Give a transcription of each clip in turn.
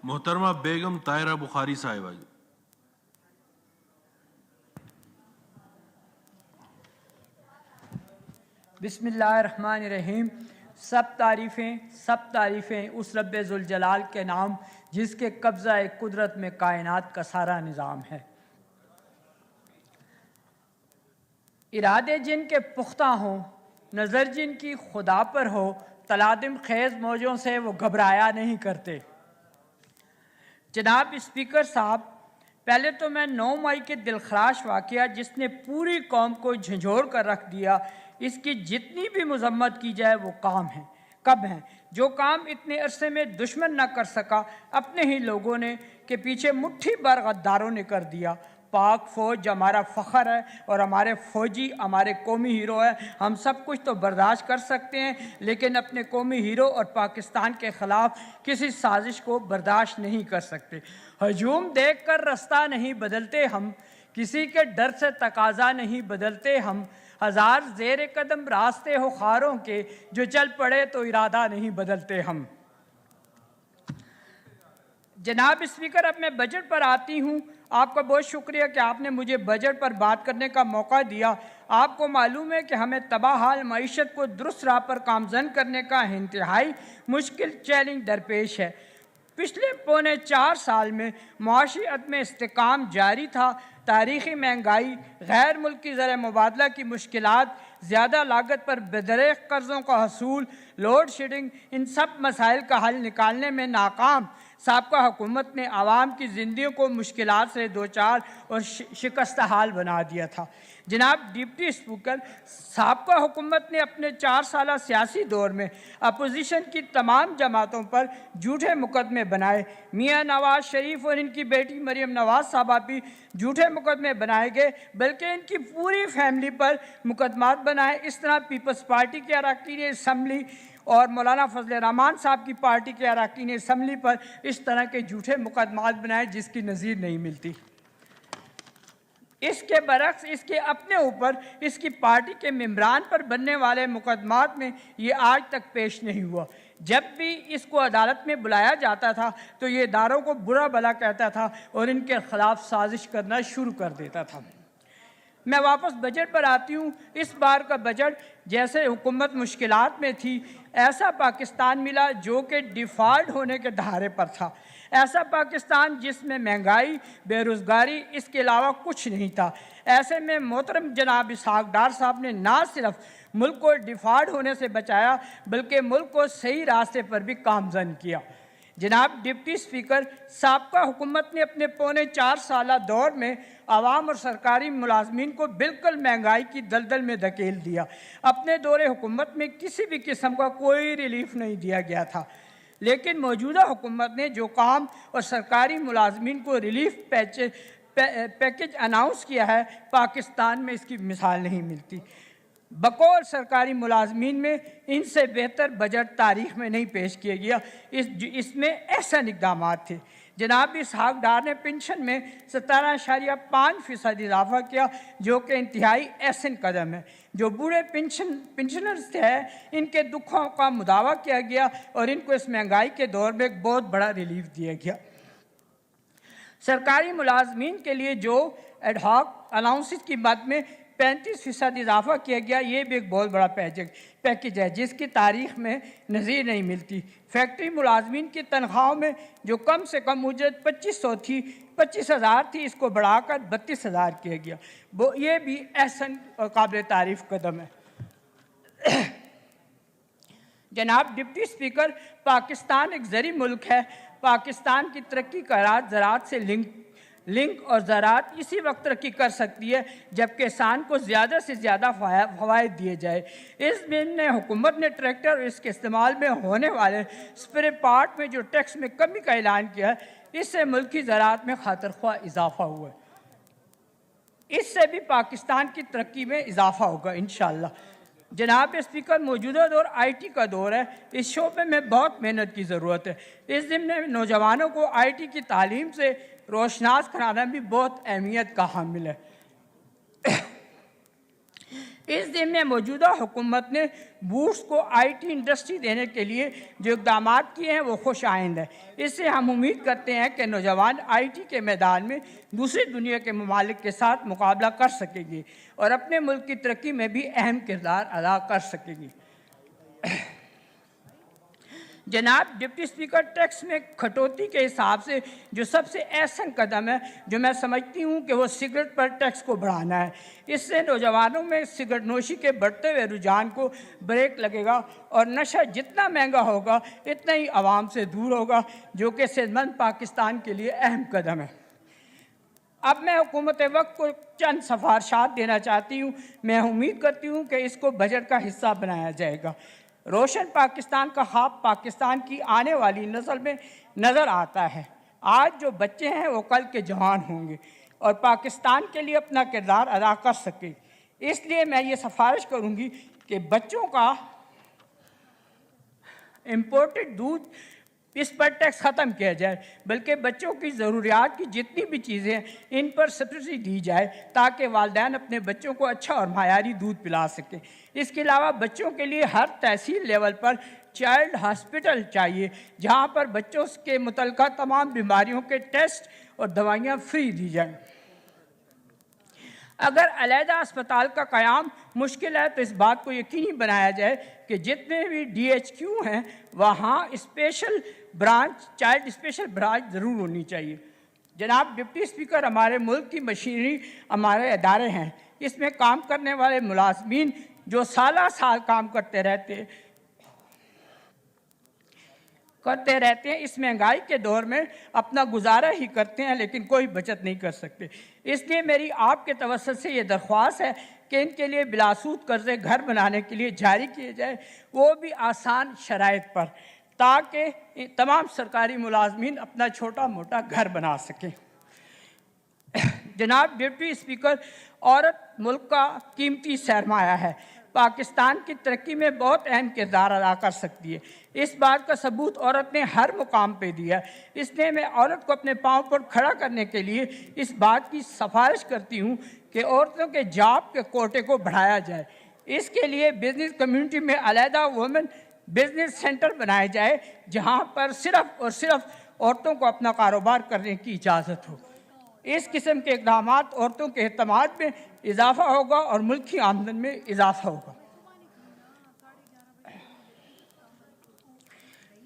محترمہ بیگم طاہرہ بخاری صاحبہ جی۔ بسم اللہ الرحمن الرحیم۔ سب تعریفیں اس رب ذوالجلال کے نام جس کے قبضہ قدرت میں کائنات کا سارا نظام ہے۔ ارادے جن کے پختہ ہوں، نظر جن کی خدا پر ہو، تلادم خیز موجوں سے وہ گھبرایا نہیں کرتے۔ جناب اسپیکر صاحب، پہلے تو میں 9 مئی کے دلخراش واقعہ جس نے پوری قوم کو جھنجھوڑ کر رکھ دیا، اس کی جتنی بھی مذمت کی جائے وہ کب ہیں جو کام اتنے عرصے میں دشمن نہ کر سکا، اپنے ہی لوگوں نے کہ پیچھے مٹھی بھر غداروں نے کر دیا۔ پاک فوج ہمارا فخر ہے اور ہمارے فوجی ہمارے قومی ہیرو ہیں۔ ہم سب کچھ تو برداشت کر سکتے ہیں، لیکن اپنے قومی ہیرو اور پاکستان کے خلاف کسی سازش کو برداشت نہیں کر سکتے۔ ہجوم دیکھ کر رستہ نہیں بدلتے ہم، کسی کے ڈر سے تقاضا نہیں بدلتے ہم۔ ہزار زیر قدم راستے ہو خاروں کے، جو چل پڑے تو ارادہ نہیں بدلتے ہم۔ جناب اسپیکر، اب میں بجٹ پر آتی ہوں۔ آپ کا بہت شکریہ کہ آپ نے مجھے بجٹ پر بات کرنے کا موقع دیا۔ آپ کو معلوم ہے کہ ہمیں تباہ حال معیشت کو درست راہ پر گامزن کرنے کا انتہائی مشکل چیلنج درپیش ہے۔ پچھلے پونے 4 سال میں معاشی عدم استحکام جاری تھا۔ تاریخی مہنگائی، غیر ملکی زر مبادلہ کی مشکلات، زیادہ لاگت پر بدریغ قرضوں کا حصول، لوڈ شیڈنگ، ان سب مسائل کا حل نکالنے میں ناکام سابقہ حکومت نے عوام کی زندگیوں کو مشکلات سے دوچار اور شکستہ حال بنا دیا تھا۔ جناب ڈپٹی اسپیکر، سابقہ حکومت نے اپنے 4 سالہ سیاسی دور میں اپوزیشن کی تمام جماعتوں پر جھوٹے مقدمے بنائے۔ میاں نواز شریف اور ان کی بیٹی مریم نواز صاحبہ بھی جھوٹے مقدمے بنائے گئے، بلکہ ان کی پوری فیملی پر مقدمات بنائے۔ اس طرح پیپلز پارٹی کے اراکین اسمبلی اور مولانا فضل الرحمان صاحب کی پارٹی کے اراکین اسمبلی پر اس طرح کے جھوٹے مقدمات بنائے جس کی نظیر نہیں ملتی۔ اس کے برعکس اس کے اپنے اوپر اس کی پارٹی کے ممبران پر بننے والے مقدمات میں یہ آج تک پیش نہیں ہوا۔ جب بھی اس کو عدالت میں بلایا جاتا تھا تو یہ اداروں کو برا بھلا کہتا تھا اور ان کے خلاف سازش کرنا شروع کر دیتا تھا۔ میں واپس بجٹ پر آتی ہوں۔ اس بار کا بجٹ جیسے حکومت مشکلات میں تھی، ایسا پاکستان ملا جو کہ ڈیفالٹ ہونے کے دہانے پر تھا۔ ایسا پاکستان جس میں مہنگائی، بے روزگاری، اس کے علاوہ کچھ نہیں تھا۔ ایسے میں محترم جناب اسحاق ڈار صاحب نے نہ صرف ملک کو ڈیفالٹ ہونے سے بچایا بلکہ ملک کو صحیح راستے پر بھی گامزن کیا۔ جناب ڈپٹی اسپیکر، سابقہ حکومت نے اپنے پونے 4 سالہ دور میں عوام اور سرکاری ملازمین کو بالکل مہنگائی کی دلدل میں دھکیل دیا۔ اپنے دور حکومت میں کسی بھی قسم کا کوئی ریلیف نہیں دیا گیا تھا، لیکن موجودہ حکومت نے جو کام اور سرکاری ملازمین کو ریلیف پیکج اناؤنس کیا ہے، پاکستان میں اس کی مثال نہیں ملتی۔ بقول سرکاری ملازمین میں ان سے بہتر بجٹ تاریخ میں نہیں پیش کیا گیا۔ اس میں احسن اقدامات تھے۔ جناب اسحاق ڈار نے پنشن میں 17.5% اضافہ کیا، جو کہ انتہائی احسن قدم ہے۔ جو بوڑھے پنشنرز تھے ان کے دکھوں کا مداوع کیا گیا اور ان کو اس مہنگائی کے دور میں ایک بہت بڑا ریلیف دیا گیا۔ سرکاری ملازمین کے لیے جو ایڈ ہاک الاؤنسز کی مد میں 35% اضافہ کیا گیا، یہ بھی ایک بہت بڑا پیکج ہے جس کی تاریخ میں نظیر نہیں ملتی۔ فیکٹری ملازمین کی تنخواہوں میں جو کم سے کم اجرت 25,000 تھی، اس کو بڑھا کر 32,000 کیا گیا۔ یہ بھی احسن اور قابل تعریف قدم ہے۔ جناب ڈپٹی اسپیکر، پاکستان ایک زرعی ملک ہے۔ پاکستان کی ترقی کا راز زراعت سے لنک اور زراعت اسی وقت ترقی کر سکتی ہے جب کسان کو زیادہ سے زیادہ فوائد دیے جائے۔ اس میں حکومت نے ٹریکٹر اور اس کے استعمال میں ہونے والے اسپیئر پارٹ میں جو ٹیکس میں کمی کا اعلان کیا ہے، اس سے ملکی زراعت میں خاطر خواہ اضافہ ہوا ہے۔ اس سے بھی پاکستان کی ترقی میں اضافہ ہوگا انشاءاللہ۔ جناب اسپیکر، موجودہ دور آئی ٹی کا دور ہے۔ اس شعبے میں بہت محنت کی ضرورت ہے۔ اس ضمن نوجوانوں کو آئی ٹی کی تعلیم سے روشناس کرانا بھی بہت اہمیت کا حامل ہے۔ اس دن میں موجودہ حکومت نے بوسٹ کو آئی ٹی انڈسٹری دینے کے لیے جو اقدامات کیے ہیں وہ خوش آئند ہے۔ اس سے ہم امید کرتے ہیں کہ نوجوان آئی ٹی کے میدان میں دوسری دنیا کے ممالک کے ساتھ مقابلہ کر سکیں گے اور اپنے ملک کی ترقی میں بھی اہم کردار ادا کر سکیں گے۔ جناب ڈپٹی اسپیکر، ٹیکس میں کھٹوتی کے حساب سے جو سب سے احسن قدم ہے جو میں سمجھتی ہوں کہ وہ سگریٹ پر ٹیکس کو بڑھانا ہے۔ اس سے نوجوانوں میں سگریٹ نوشی کے بڑھتے ہوئے رجحان کو بریک لگے گا اور نشہ جتنا مہنگا ہوگا اتنا ہی عوام سے دور ہوگا، جو کہ صحت مند پاکستان کے لیے اہم قدم ہے۔ اب میں حکومت وقت کو چند سفارشات دینا چاہتی ہوں۔ میں امید کرتی ہوں کہ اس کو بجٹ کا حصہ بنایا جائے گا۔ روشن پاکستان کا خواب پاکستان کی آنے والی نسل میں نظر آتا ہے۔ آج جو بچے ہیں وہ کل کے جوان ہوں گے اور پاکستان کے لیے اپنا کردار ادا کر سکیں۔ اس لیے میں یہ سفارش کروں گی کہ بچوں کا امپورٹڈ دودھ اس پر ٹیکس ختم کیا جائے، بلکہ بچوں کی ضروریات کی جتنی بھی چیزیں ہیں ان پر سبسڈی دی جائے تاکہ والدین اپنے بچوں کو اچھا اور معیاری دودھ پلا سکیں۔ اس کے علاوہ بچوں کے لیے ہر تحصیل لیول پر چائلڈ ہاسپٹل چاہیے جہاں پر بچوں کے متعلقہ تمام بیماریوں کے ٹیسٹ اور دوائیاں فری دی جائیں۔ اگر علیحدہ اسپتال کا قیام مشکل ہے تو اس بات کو یقینی بنایا جائے کہ جتنے بھی ڈی ایچ کیو ہیں وہاں special branch, child special branch ضرور ہونی چاہیے۔ جناب ڈپٹی اسپیکر، ہمارے ملک کی مشینری ہمارے ادارے ہیں۔ اس میں کام کرنے والے ملازمین جو سالہ سال کام کرتے رہتے ہیں، اس مہنگائی کے دور میں اپنا گزارا ہی کرتے ہیں لیکن کوئی بچت نہیں کر سکتے۔ اس لیے میری آپ کے توسط سے یہ درخواست ہے کہ ان کے لیے بلاسود قرضے گھر بنانے کے لیے جاری کیے جائے، وہ بھی آسان شرائط پر، تاکہ تمام سرکاری ملازمین اپنا چھوٹا موٹا گھر بنا سکیں۔ جناب ڈپٹی اسپیکر، عورت ملک کا قیمتی سرمایہ ہے، پاکستان کی ترقی میں بہت اہم کردار ادا کر سکتی ہے۔ اس بات کا ثبوت عورت نے ہر مقام پہ دیا ہے۔ اس لیے میں عورت کو اپنے پاؤں پر کھڑا کرنے کے لیے اس بات کی سفارش کرتی ہوں کہ عورتوں کے جاب کے کوٹے کو بڑھایا جائے۔ اس کے لیے بزنس کمیونٹی میں علیحدہ وومن بزنس سینٹر بنائے جائے جہاں پر صرف اور صرف عورتوں کو اپنا کاروبار کرنے کی اجازت ہو۔ اس قسم کے اقدامات عورتوں کے اعتماد میں اضافہ ہوگا اور ملک کی آمدن میں اضافہ ہوگا۔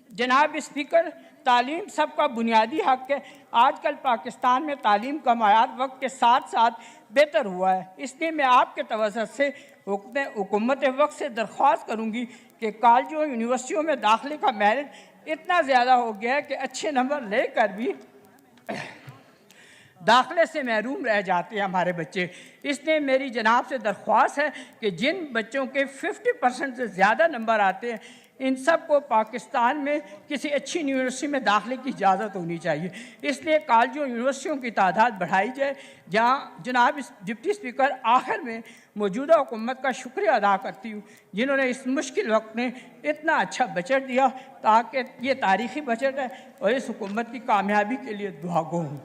جناب اسپیکر، تعلیم سب کا بنیادی حق ہے۔ آج کل پاکستان میں تعلیم کا معیار وقت کے ساتھ ساتھ بہتر ہوا ہے۔ اس لیے میں آپ کے توسط سے حکومت وقت سے درخواست کروں گی کہ کالجوں یونیورسٹیوں میں داخلے کا میرٹ اتنا زیادہ ہو گیا ہے کہ اچھے نمبر لے کر بھی داخلے سے محروم رہ جاتے ہیں ہمارے بچے۔ اس لیے میری جناب سے درخواست ہے کہ جن بچوں کے 50% سے زیادہ نمبر آتے ہیں ان سب کو پاکستان میں کسی اچھی یونیورسٹی میں داخلے کی اجازت ہونی چاہیے۔ اس لیے کالجوں یونیورسٹیوں کی تعداد بڑھائی جائے۔ جناب ڈپٹی اسپیکر، آخر میں موجودہ حکومت کا شکریہ ادا کرتی ہوں جنہوں نے اس مشکل وقت میں اتنا اچھا بجٹ دیا، تاکہ یہ تاریخی بجٹ ہے اور اس حکومت کی کامیابی کے لیے دعا گو ہوں۔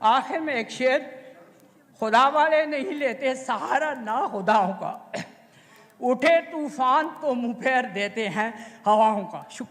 آخر میں ایک شعر، خدا والے نہیں لیتے سہارا نا خداؤں کا، اٹھے طوفان تو منہ پھیر دیتے ہیں ہواؤں کا۔ شکریہ۔